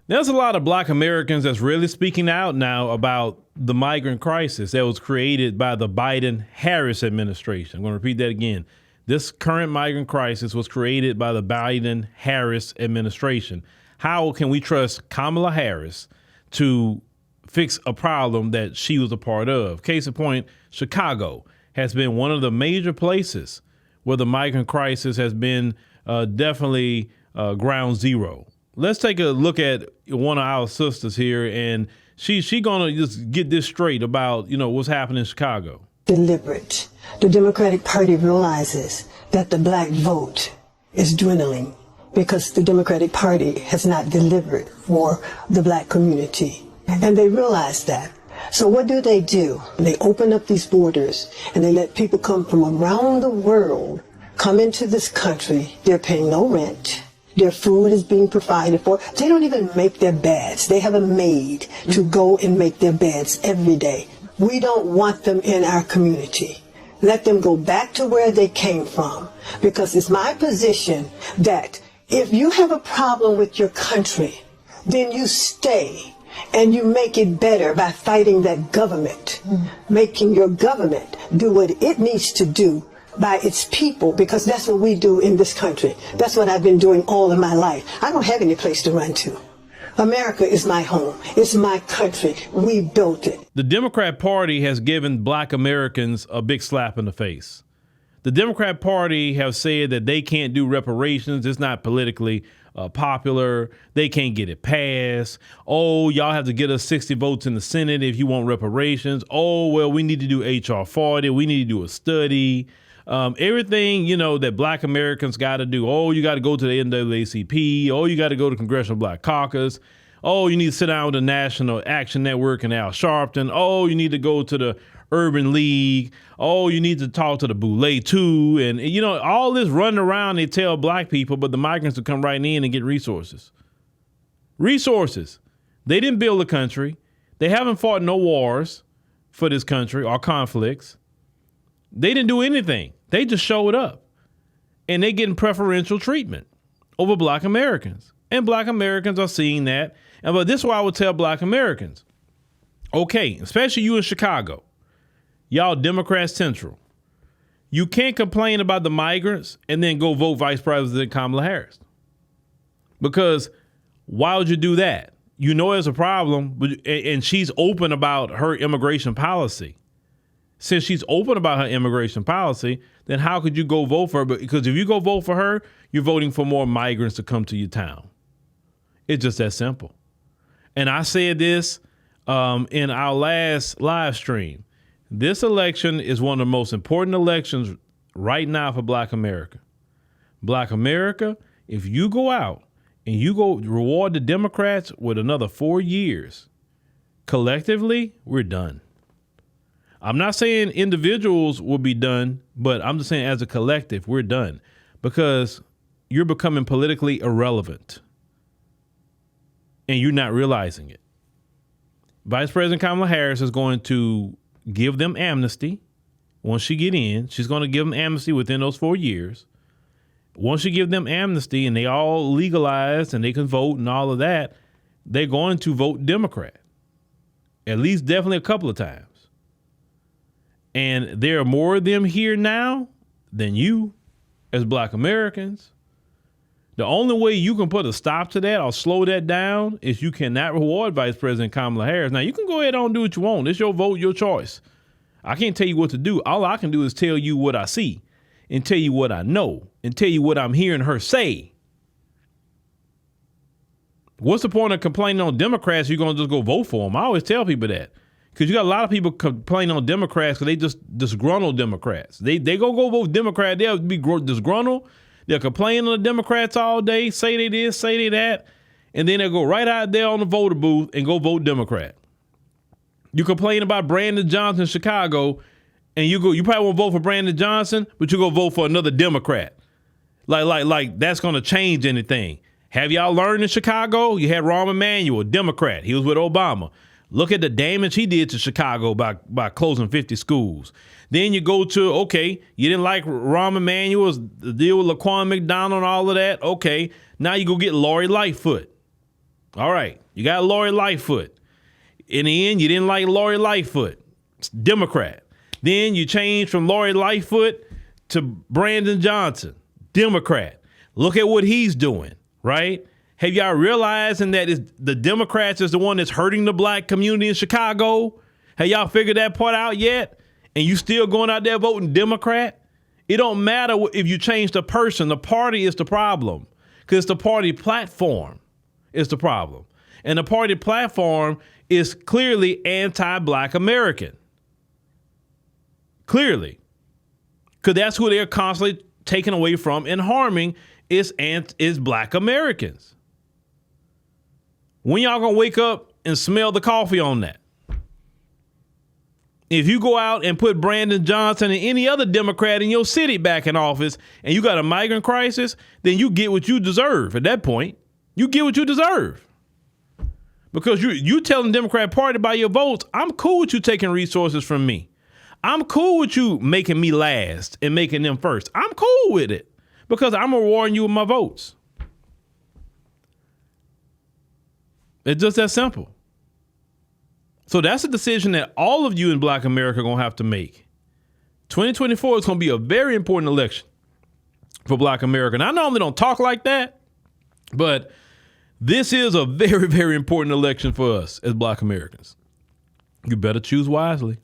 There's a lot of Black Americans that's really speaking out now about the migrant crisis that was created by the Biden-Harris administration. I'm going to repeat that again. This current migrant crisis was created by the Biden-Harris administration. How can we trust Kamala Harris to fix a problem that she was a part of? Case in point, Chicago has been one of the major places where the migrant crisis has been definitely ground zero. Let's take a look at one of our sisters here, and she's gonna just get this straight about, what's happening in Chicago. Deliberate. The Democratic Party realizes that the black vote is dwindling because the Democratic Party has not delivered for the black community. And they realize that. So what do? They open up these borders and they let people come from around the world come into this country. They're paying no rent. Their food is being provided for. They don't even make their beds. They have a maid to go and make their beds every day. We don't want them in our community. Let them go back to where they came from, because it's my position that if you have a problem with your country, then you stay and you make it better by fighting that government, making your government do what it needs to do by its people, because that's what we do in this country. That's what I've been doing all of my life. I don't have any place to run to. America is my home. It's my country. We built it. The Democrat Party has given Black Americans a big slap in the face. The Democrat Party have said that they can't do reparations. It's not politically popular. They can't get it passed. Oh, y'all have to get us 60 votes in the Senate if you want reparations. Oh, well, we need to do H.R. 40. We need to do a study. Everything, that Black Americans got to do. Oh, you got to go to the NAACP. Oh, you got to go to Congressional Black Caucus. Oh, you need to sit down with the National Action Network and Al Sharpton. Oh, you need to go to the Urban League. Oh, you need to talk to the Boulay too. And, all this running around, they tell Black people, but the migrants will come right in and get resources. Resources. They didn't build the country. They haven't fought no wars for this country or conflicts. They didn't do anything. They just showed up, and they're getting preferential treatment over Black Americans. And Black Americans are seeing that. But this is why I would tell Black Americans, okay, especially you in Chicago, y'all Democrat Central, you can't complain about the migrants and then go vote Vice President Kamala Harris. Because why would you do that? You know there's a problem, and she's open about her immigration policy. Since she's open about her immigration policy, then how could you go vote for her? Because if you go vote for her, you're voting for more migrants to come to your town. It's just that simple. And I said this in our last live stream. This election is one of the most important elections right now for Black America. Black America, if you go out and you go reward the Democrats with another 4 years, collectively, we're done. I'm not saying individuals will be done, but I'm just saying as a collective, we're done, because you're becoming politically irrelevant and you're not realizing it. Vice President Kamala Harris is going to give them amnesty. Once she get in, she's going to give them amnesty within those 4 years. Once you give them amnesty and they all legalized and they can vote and all of that, they're going to vote Democrat, at least definitely a couple of times. And there are more of them here now than you as Black Americans. The only way you can put a stop to that or slow that down is you cannot reward Vice President Kamala Harris. Now, you can go ahead and do what you want. It's your vote, your choice. I can't tell you what to do. All I can do is tell you what I see and tell you what I know and tell you what I'm hearing her say. What's the point of complaining on Democrats? You're going to just go vote for them. I always tell people that. Because you got a lot of people complaining on Democrats because they just disgruntled Democrats. They go vote Democrat. They'll be disgruntled. They'll complain on the Democrats all day, say they this, say they that, and then they'll go right out there on the voter booth and go vote Democrat. You complain about Brandon Johnson in Chicago, and you probably won't vote for Brandon Johnson, but you go vote for another Democrat. Like that's going to change anything. Have y'all learned in Chicago? You had Rahm Emanuel, Democrat. He was with Obama. Look at the damage he did to Chicago by closing 50 schools. Then you go to, okay, you didn't like Rahm Emanuel's deal with Laquan McDonald and all of that. Okay, now you go get Lori Lightfoot. All right. You got Lori Lightfoot. In the end, you didn't like Lori Lightfoot. It's Democrat. Then you changed from Lori Lightfoot to Brandon Johnson, Democrat. Look at what he's doing, right? Have y'all realizing that the Democrats is the one that's hurting the black community in Chicago? Have y'all figured that part out yet? And you still going out there voting Democrat? It don't matter if you change the person. The party is the problem, because the party platform is the problem. And the party platform is clearly anti-black American. Clearly. Because that's who they're constantly taking away from and harming is black Americans. When y'all gonna wake up and smell the coffee on that? If you go out and put Brandon Johnson and any other Democrat in your city back in office and you got a migrant crisis, then you get what you deserve at that point. You get what you deserve. Because you telling the Democrat Party by your votes, I'm cool with you taking resources from me. I'm cool with you making me last and making them first. I'm cool with it because I'm rewarding you with my votes. It's just that simple. So that's a decision that all of you in Black America are going to have to make. 2024 is going to be a very important election for Black America. And I normally don't talk like that, but this is a very, very important election for us as Black Americans. You better choose wisely.